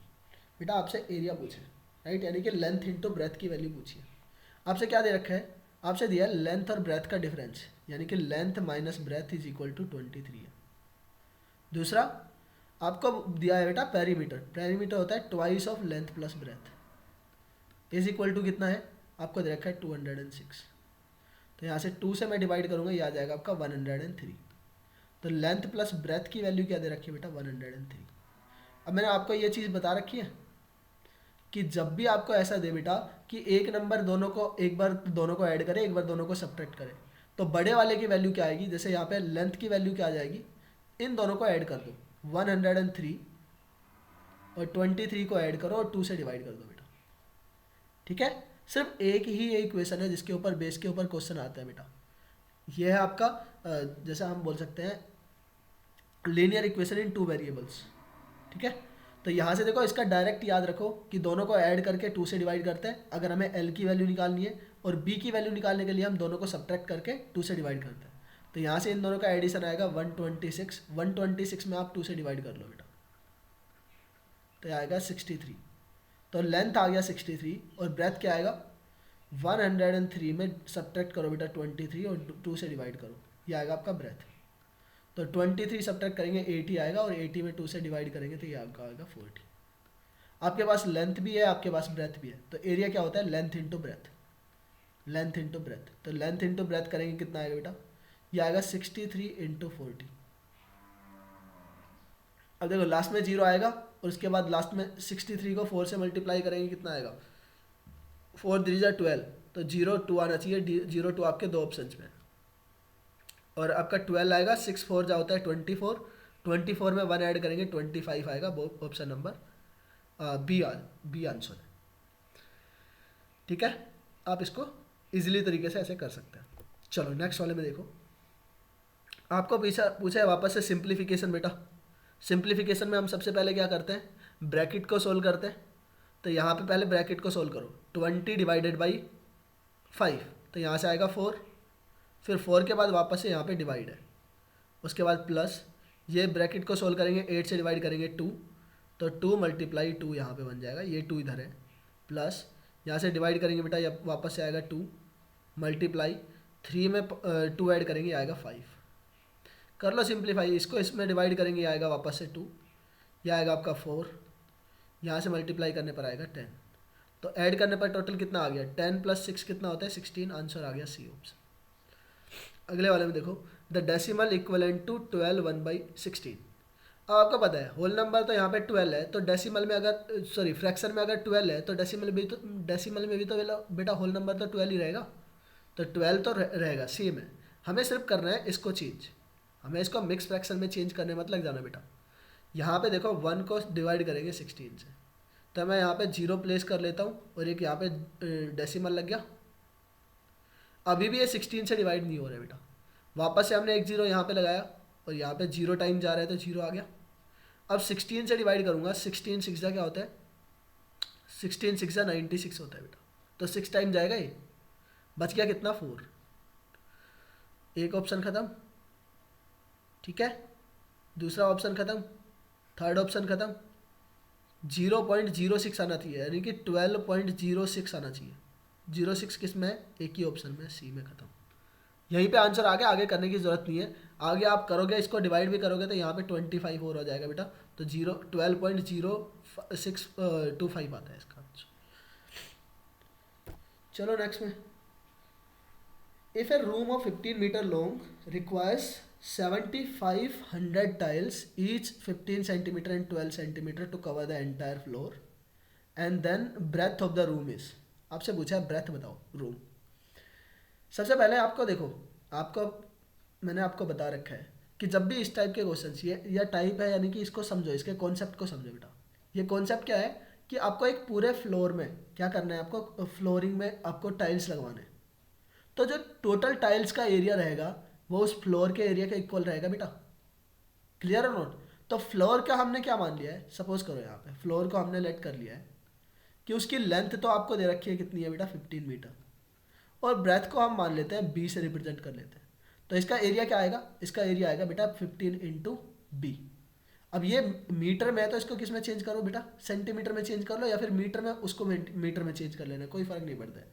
बेटा आपसे area पूछे, right? यानी कि length into breadth की value पूछिए। आपसे क्या दे रखा है? आपसे दिया है लेंथ और ब्रेथ का डिफरेंस, यानी कि length minus breadth is equal to 23 है। दूसरा आपको दिया है बेटा पेरीमीटर। पेरीमीटर होता है twice of length plus breadth, is equal to कितना है? आपको दे रखा है 206। तो यहाँ से 2 से मैं डिवाइड करूँगा, ये आ जाएगा आपका 103। तो लेंथ प्लस ब्रेथ की वैल्यू क्या दे रखी है बेटा? 103। अब मैंने आपको ये चीज़ बता रखी है, कि जब भी आपको ऐसा दे बेटा कि एक नंबर दोनों को, एक बार दोनों को ऐड करे, एक बार दोनों को सब्ट्रैक्ट करे, तो बड़े वाले की वैल्यू क्या आएगी, जैसे यहाँ पे लेंथ की वैल्यू क्या आ जाएगी, इन दोनों को ऐड कर दो, 103 और 23 को ऐड करो और 2 से डिवाइड कर दो बेटा। ठीक है, सिर्फ एक ही इक्वेशन है जिसके ऊपर, बेस के ऊपर क्वेश्चन आता है बेटा। ये है आपका जैसे हम बोल सकते हैं लीनियर इक्वेशन इन 2 वेरिएबल्स। ठीक है, तो यहाँ से देखो इसका डायरेक्ट याद रखो कि दोनों को ऐड करके 2 से डिवाइड करते हैं अगर हमें एल की वैल्यू निकालनी है, और बी की वैल्यू निकालने के लिए हम दोनों को सब्ट्रैक्ट करके 2 से डिवाइड करते हैं। तो यहाँ से इन दोनों का एडिशन आएगा 126, 126 में आप 2 से डिवाइड कर लो बेटा, तो आएगा 63। तो लेंथ आ गया 63 और ब्रेथ क्या आएगा, 103 में सब्ट्रैक्ट करो बेटा 23 और 2 से डिवाइड करो, ये आएगा आपका ब्रेथ। तो 23 सब्ट्रैक्ट करेंगे 80 आएगा, और 80 में 2 से डिवाइड करेंगे तो ये आपका आएगा 40। आपके पास लेंथ भी है, आपके पास ब्रेथ भी है, तो एरिया क्या होता है, length into breath, length into breath. तो लेंथ इंटू ब्रेथ करेंगे कितना आएगा बेटा, ये आएगा 63 इंटू 40। अब देखो लास्ट में 0 आएगा, और उसके बाद लास्ट में 63 को 4 से मल्टीप्लाई करेंगे कितना आएगा, 4 3 जा 12, तो 0 2 आना चाहिए, 0 2 आपके दो ऑप्शन में, और आपका 12 आएगा, 6 4 जा होता है 24, 24 में 1 ऐड करेंगे 25 आएगा, वो ऑप्शन नंबर बी आंसर है। ठीक है, आप इसको इजीली तरीके से ऐसे कर सकते हैं। चलो नेक्स्ट वाले में देखो, आपको पूछा है वापस से सिंप्लीफिकेशन बेटा। सिंप्लीफिकेशन में हम सबसे पहले क्या करते हैं, ब्रैकेट को सोल्व करते हैं। तो यहाँ पे पहले ब्रैकेट को सोल्व करो, 20 डिवाइडेड बाई 5, तो यहाँ से आएगा 4, फिर 4 के बाद वापस से यहाँ पे डिवाइड है, उसके बाद प्लस, ये ब्रैकेट को सोल्व करेंगे 8 से डिवाइड करेंगे 2, तो 2 मल्टीप्लाई 2 यहाँ पे बन जाएगा, ये 2 इधर है, प्लस यहाँ से डिवाइड करेंगे बेटा, ये वापस से आएगा 2 मल्टीप्लाई 3 में 2 ऐड करेंगे आएगा 5। कर लो सिंप्लीफाई, इसको इसमें डिवाइड करेंगे आएगा वापस से 2, यह आएगा आपका 4, यहाँ से मल्टीप्लाई करने पर आएगा 10, तो ऐड करने पर टोटल कितना आ गया, 10 + 6 कितना होता है 16, आंसर आ गया सी ऑप्शन। अगले वाले में देखो, द डेसिमल इक्वलेंट टू 12 1/16। अब आपको पता है होल नंबर तो यहाँ पे 12 है, तो डेसिमल में अगर सॉरी फ्रैक्शन में अगर 12 है, तो डेसिमल में भी तो बेटा होल नंबर तो 12 ही रहेगा, तो 12 तो रहेगा, सेम है। हमें सिर्फ करना है इसको चेंज, हमें इसको मिक्स फ्रैक्शन में चेंज करने मत लग जाना बेटा। यहाँ पे देखो 1 को डिवाइड करेंगे 16 से, तो मैं यहाँ पे 0 प्लेस कर लेता हूँ, और एक यहाँ पे डेसिमल लग गया। अभी भी ये 16 से डिवाइड नहीं हो रहा है बेटा, वापस से हमने एक 0 यहाँ पे लगाया, और यहाँ पे 0 टाइम जा रहा है तो 0 आ गया। अब 16 से डिवाइड करूँगा, 16 6 क्या होता है, 16 6 96 होता है बेटा, तो 6 टाइम जाएगा, ये बच गया कितना 4, एक ऑप्शन ख़त्म। ठीक है, दूसरा ऑप्शन ख़त्म, थर्ड ऑप्शन ख़त्म, 0.06 आना चाहिए, यानी कि 12.06 आना चाहिए। 06 किस में है, एक ही ऑप्शन में, सी में ख़त्म। यहीं पे आंसर आ गया, आगे करने की ज़रूरत नहीं है। आगे आप करोगे, इसको डिवाइड भी करोगे तो यहाँ पे 25 और हो जाएगा बेटा, तो 12.0625 आता है इसका आंसर। चलो नेक्स्ट में, if a room of 15 metre long requires 7500 tiles each 15 centimeter and 12 centimeter to cover the entire floor, and then breadth of the room is, आपसे पूछा है breadth बताओ रूम। सबसे पहले आपको देखो, आपको मैंने आपको बता रखा है कि जब भी इस टाइप के क्वेश्चन, ये टाइप है यानी कि इसको समझो, इसके कॉन्सेप्ट को समझो बेटा। ये कॉन्सेप्ट क्या है कि आपको एक पूरे फ्लोर में क्या करना है, आपको फ्लोरिंग में आपको टाइल्स लगवाने, तो जो टोटल टाइल्स का एरिया रहेगा वो उस फ्लोर के एरिया के इक्वल रहेगा बेटा। क्लियर और नोट। तो फ्लोर का हमने क्या मान लिया है, सपोज करो यहाँ पे फ्लोर को हमने लेट कर लिया है कि उसकी लेंथ तो आपको दे रखी है कितनी है बेटा 15 मीटर, और ब्रेथ को हम मान लेते हैं बी से रिप्रेजेंट कर लेते हैं। तो इसका एरिया क्या आएगा, इसका एरिया आएगा बेटा 15 इंटू बी। अब ये मीटर में है तो इसको किस में चेंज करो बेटा, सेंटीमीटर में चेंज कर लो, या फिर मीटर में उसको मीटर में चेंज कर लेना, कोई फ़र्क नहीं पड़ता है।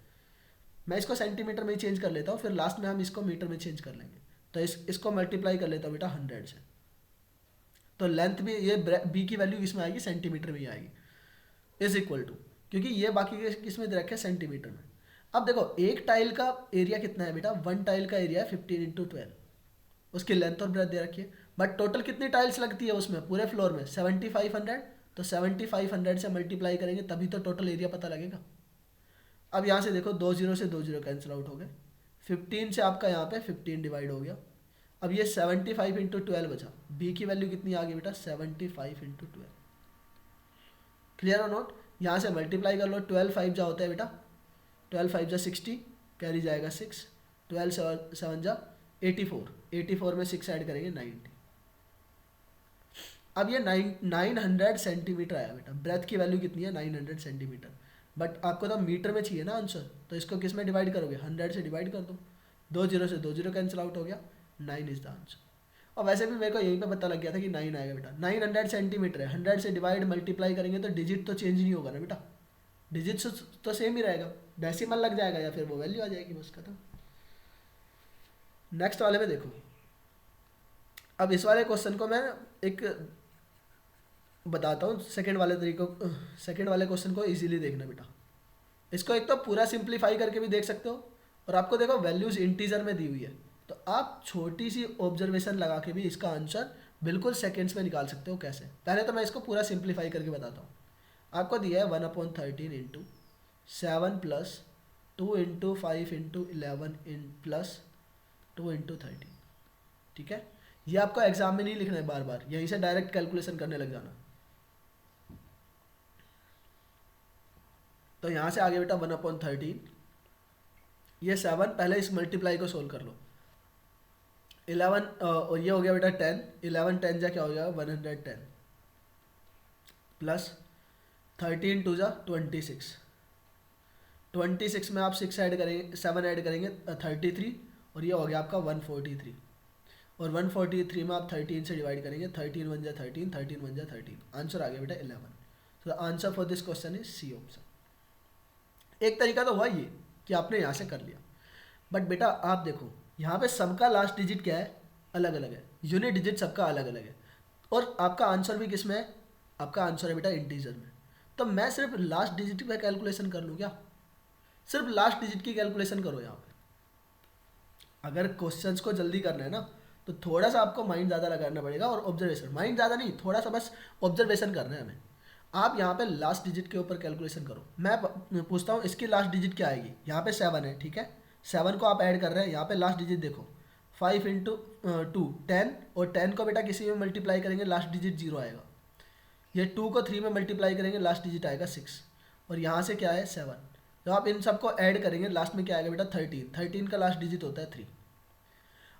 मैं इसको सेंटीमीटर में ही चेंज कर लेता हूँ, फिर लास्ट में हम इसको मीटर में चेंज कर लेंगे। तो इसको मल्टीप्लाई कर लेता हूँ बेटा 100 से, तो लेंथ भी ये बी की वैल्यू किस में आएगी, सेंटीमीटर में ही आएगी, इज इक्वल टू, क्योंकि ये बाकी किस में दे रखे हैं, सेंटीमीटर में। अब देखो एक टाइल का एरिया कितना है बेटा, 1 टाइल का एरिया है 15 इंटू 12, उसकी लेंथ और ब्रेथ दे रखी है, बट टोटल कितनी टाइल्स लगती है उसमें पूरे फ्लोर में 7500, तो 7500 से मल्टीप्लाई करेंगे तभी तो टोटल एरिया पता लगेगा। अब यहाँ से देखो 2 जीरो से 2 जीरो कैंसिल आउट हो गए, 15 से आपका यहाँ पे 15 डिवाइड हो गया। अब ये 75 इंटू 12 बचा, बी की वैल्यू कितनी आ गई बेटा 75 इंटू 12। क्लियर और नोट, यहाँ से मल्टीप्लाई कर लो, 12 5 जा होता है बेटा, 12 5 जा 60, कैरी जाएगा 6, 12 7 जा 84, 84 में 6 ऐड करेंगे 90। अब ये 900 सेंटीमीटर आया बेटा, ब्रेथ की वैल्यू कितनी है 900 सेंटीमीटर, बट आपको तो मीटर में चाहिए ना आंसर, तो इसको किस में डिवाइड करोगे 100 से डिवाइड कर दो, 2 जीरो से 2 जीरो कैंसिल आउट हो गया, 9 इज द आंसर। और वैसे भी मेरे को यहीं पे पता लग गया था कि 9 आएगा बेटा, 900 सेंटीमीटर है, 100 से डिवाइड मल्टीप्लाई करेंगे तो डिजिट तो चेंज नहीं होगा ना बेटा, डिजिट तो सेम ही रहेगा, डेसिमल लग जाएगा या फिर वो वैल्यू आ जाएगी बस खत्म। नेक्स्ट वाले में देखो, अब इस वाले क्वेश्चन को मैं एक बताता हूँ, सेकंड वाले क्वेश्चन को इजीली देखना बेटा। इसको एक तो पूरा सिंप्लीफाई करके भी देख सकते हो, और आपको देखो वैल्यूज इंटीजर में दी हुई है, तो आप छोटी सी ऑब्जर्वेशन लगा के भी इसका आंसर बिल्कुल सेकेंड्स में निकाल सकते हो। कैसे, पहले तो मैं इसको पूरा सिंप्लीफाई करके बताता हूँ। आपको दिया है 1/13 into 7 plus 2 into 5 into 11 in plus 2 into 13, ठीक है। ये आपको एग्जाम में नहीं लिखना है बार बार, यहीं से डायरेक्ट कैलकुलेशन करने लग जाना। तो यहाँ से आगे बेटा 1/13, ये 7, पहले इस मल्टीप्लाई को सोल्व कर लो, 11 और ये हो गया बेटा 10, 11 10 जा क्या हो जाएगा 110, प्लस 13 2 जा 26, 26 में आप 6 ऐड करेंगे, 7 ऐड करेंगे 33, और ये हो गया आपका 143, और 143 में आप 13 से डिवाइड करेंगे, 13 1 जा 13, 13 1 जा 13, आंसर आ गया बेटा 11। तो answer for this question is C option. एक तरीका तो हुआ ये कि आपने यहाँ से कर लिया, बट बेटा आप देखो यहाँ पे सबका लास्ट डिजिट क्या है, अलग अलग है, यूनिट डिजिट सबका अलग अलग है, और आपका आंसर भी किस में है, आपका आंसर है बेटा इंटीजर में। तो मैं सिर्फ लास्ट डिजिट पे कैलकुलेशन कर लूँ क्या, सिर्फ लास्ट डिजिट की कैलकुलेशन करो यहाँ पे। अगर क्वेश्चंस को जल्दी करना है ना तो थोड़ा सा आपको माइंड ज़्यादा लगाना पड़ेगा, और ऑब्जर्वेशन, माइंड ज़्यादा नहीं, थोड़ा सा बस ऑब्जर्वेशन करना है हमें। आप यहाँ पे लास्ट डिजिट के ऊपर कैलकुलेशन करो। मैं पूछता हूँ इसकी लास्ट डिजिट क्या आएगी, यहाँ पे 7 है, ठीक है, 7 को आप ऐड कर रहे हैं, यहाँ पे लास्ट डिजिट देखो 5 इंटू 2 10, और 10 को बेटा किसी में मल्टीप्लाई करेंगे लास्ट डिजिट 0 आएगा, ये 2 को 3 में मल्टीप्लाई करेंगे लास्ट डिजिट आएगा 6, और यहाँ से क्या है 7, तो आप इन सबको ऐड करेंगे लास्ट में क्या आएगा बेटा 13, 13 का लास्ट डिजिट होता है 3।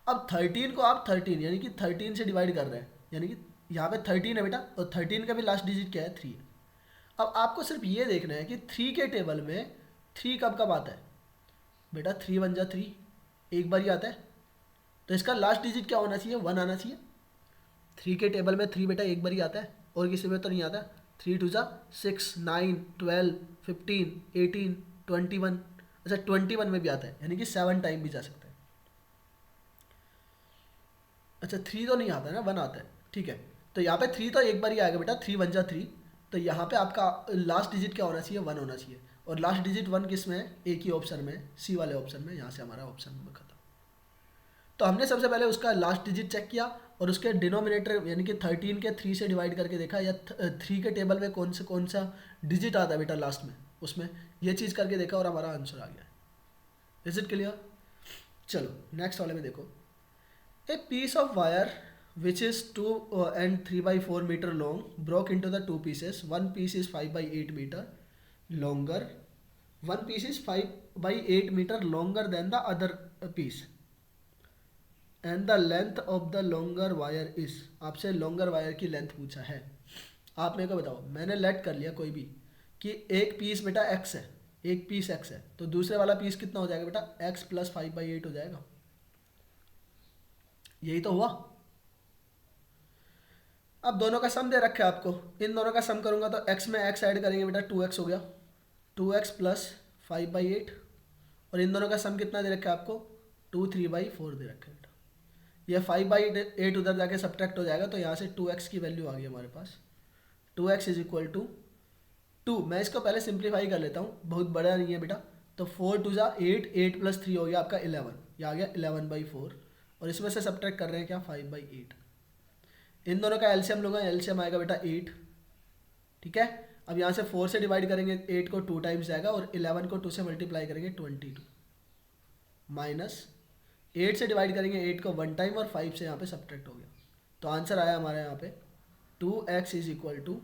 अब 13 को आप 13 यानी कि 13 से डिवाइड कर रहे हैं, यानी कि यहाँ पे 13 है बेटा, और 13 का भी लास्ट डिजिट क्या है 3 है। अब आपको सिर्फ ये देखना है कि 3 के टेबल में 3 कब कब आता है बेटा, 3 1 जा 3, एक बार ही आता है, तो इसका लास्ट डिजिट क्या होना चाहिए 1 आना चाहिए। 3 के टेबल में 3 बेटा एक बार ही आता है, और किसी में तो नहीं आता। 3 2 जा 6, 9 12 15 18 21, अच्छा 21 में भी आता है, यानी कि 7 टाइम भी जा सकता है। अच्छा 3 तो नहीं आता है ना, 1 आता है, ठीक है। तो यहाँ पे 3 तो एक बार ही आएगा बेटा, 3 1 जा 3, तो यहाँ पे आपका लास्ट डिजिट क्या होना चाहिए 1 होना चाहिए, और लास्ट डिजिट 1 किस में है, एक ही ऑप्शन में, सी वाले ऑप्शन में, यहाँ से हमारा ऑप्शन में खत्म। तो हमने सबसे पहले उसका लास्ट डिजिट चेक किया, और उसके डिनोमिनेटर यानी कि 13 के 3 से डिवाइड करके देखा, या 3 के टेबल में कौन सा डिजिट आता है बेटा लास्ट में, उसमें ये चीज़ करके देखा, और हमारा आंसर आ गया। Is it clear? चलो नेक्स्ट वाले में देखो, a piece of wire which is 2 and 3/4 meter long broke into the two pieces. One piece is 5/8 meter longer. One piece is 5/8 meter longer than the other piece. And the length of the longer wire is, आपसे longer wire की length पूछा है। आप मेरे को बताओ, मैंने late कर लिया कोई भी कि एक पीस बेटा x है, एक पीस x है, तो दूसरे वाला पीस कितना हो जाएगा बेटा, x प्लस 5/8 हो जाएगा। यही तो हुआ। अब दोनों का सम दे रखा है आपको, इन दोनों का सम करूंगा तो x में x ऐड करेंगे बेटा 2x हो गया, 2x प्लस 5/8, और इन दोनों का सम कितना दे रखा है आपको 2 3/4 दे रखा है बेटा। ये 5/8 उधर जाके सब्ट्रैक्ट हो जाएगा, तो यहाँ से 2x की वैल्यू आ गई हमारे पास, 2x इज इक्वल टू 2। मैं इसको पहले सिंप्लीफाई कर लेता हूँ, बहुत बड़ा नहीं है बेटा, तो 4 2 जा 8, 8 प्लस 3 हो गया आपका 11, ये आ गया 11/4, और इसमें से सब्ट्रैक्ट कर रहे हैं क्या 5/8। इन दोनों का एलसीएम लूँगा, एलसीएम आएगा बेटा 8, ठीक है। अब यहाँ से 4 से डिवाइड करेंगे 8 को 2 टाइम्स जाएगा, और 11 को 2 से मल्टीप्लाई करेंगे 22, माइनस 8 से डिवाइड करेंगे 8 को 1 टाइम, और 5 से यहाँ पे सब्ट्रैक्ट हो गया। तो आंसर आया हमारे यहाँ पे 2x इज इक्वल टू,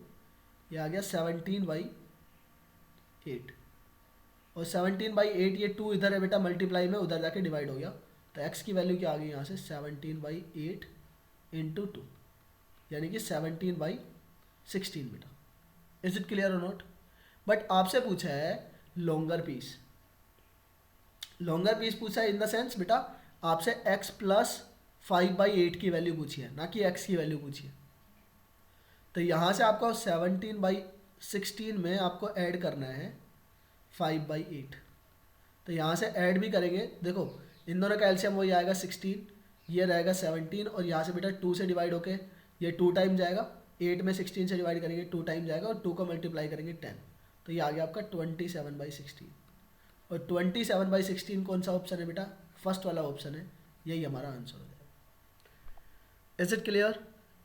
ये आ गया 17/8, और 17/8 ये 2 इधर है बेटा मल्टीप्लाई में, उधर जाके डिवाइड हो गया। तो x की वैल्यू क्या आ गई यहाँ से 17/8 इंटू 2, यानी कि 17/16 बेटा। इज इट क्लियर और नॉट? बट आपसे पूछा है लॉन्गर पीस, लॉन्गर पीस पूछा है इन द सेंस बेटा आपसे x प्लस 5/8 की वैल्यू पूछी है, ना कि x की वैल्यू पूछी है। तो यहाँ से आपको 17/16 में आपको ऐड करना है 5/8। तो यहाँ से ऐड भी करेंगे, देखो इन दोनों का एलसीएम वही आएगा 16, ये रहेगा 17, और यहाँ से बेटा 2 से डिवाइड होके ये 2 टाइम जाएगा, 8 में 16 से डिवाइड करेंगे 2 टाइम जाएगा, और 2 को मल्टीप्लाई करेंगे 10, तो ये आ गया आपका 27/16। और 27/16 कौन सा ऑप्शन है बेटा? फर्स्ट वाला ऑप्शन है, यही हमारा आंसर हो जाएगा। Is it clear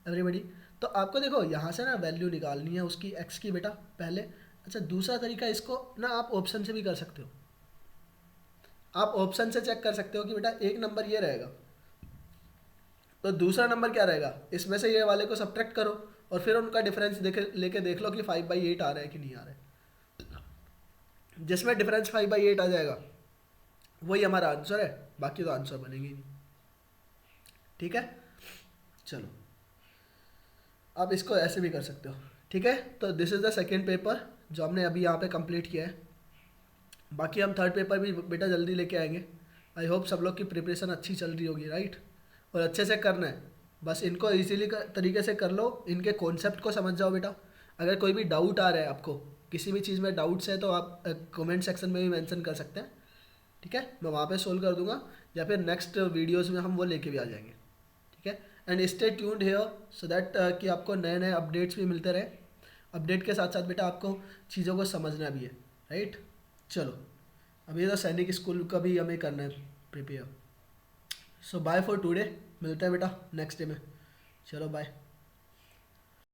everybody? तो आपको देखो यहाँ से ना वैल्यू निकालनी है उसकी x की बेटा पहले। अच्छा, दूसरा तरीका इसको ना आप ऑप्शन से भी कर सकते हो। आप ऑप्शन से चेक कर सकते हो कि बेटा एक नंबर ये रहेगा, तो दूसरा नंबर क्या रहेगा, इसमें से ये वाले को सब्ट्रैक्ट करो, और फिर उनका डिफरेंस लेके देख लो कि 5/8 आ रहा है कि नहीं आ रहा है। जिसमें डिफरेंस 5/8 आ जाएगा वही हमारा आंसर है, बाकी तो आंसर बनेंगे ही नहीं। ठीक है, चलो आप इसको ऐसे भी कर सकते हो। ठीक है, तो this is the second paper जो हमने अभी यहाँ पे कंप्लीट किया है। बाकी हम थर्ड पेपर भी बेटा जल्दी लेके आएंगे। आई होप सब लोग की प्रिपरेशन अच्छी चल रही होगी, राइट? और अच्छे से करना है, बस इनको इजीली तरीके से कर लो, इनके कॉन्सेप्ट को समझ जाओ बेटा। अगर कोई भी डाउट आ रहा है आपको, किसी भी चीज़ में डाउट्स है, तो आप कमेंट सेक्शन में भी मेंशन कर सकते हैं। ठीक है, मैं वहाँ पे सोल्व कर दूंगा, या फिर नेक्स्ट वीडियोस में हम वो लेके भी आ जाएंगे। ठीक है, and stay tuned here so that कि आपको नए नए अपडेट्स भी मिलते रहे। अपडेट के साथ साथ बेटा आपको चीज़ों को समझना भी है, राइट? चलो, अभी तो सैनिक स्कूल का भी हमें करना है prepare. So bye for today, मिलते हैं बेटा नेक्स्ट डे में। चलो बाय।